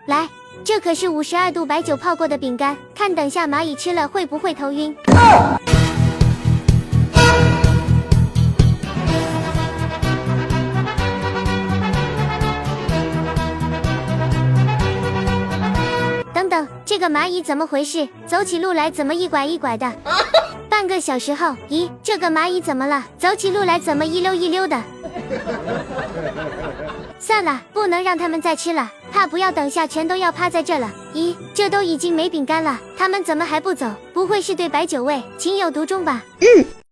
来，这可是52度白酒泡过的饼干，看等下蚂蚁吃了会不会头晕。等等，这个蚂蚁怎么回事？走起路来怎么一拐一拐的？半个小时后，咦，这个蚂蚁怎么了？走起路来怎么一溜一溜的？算了，不能让他们再吃了，怕不要等下全都要趴在这了。咦，这都已经没饼干了，他们怎么还不走？不会是对白酒味情有独钟吧？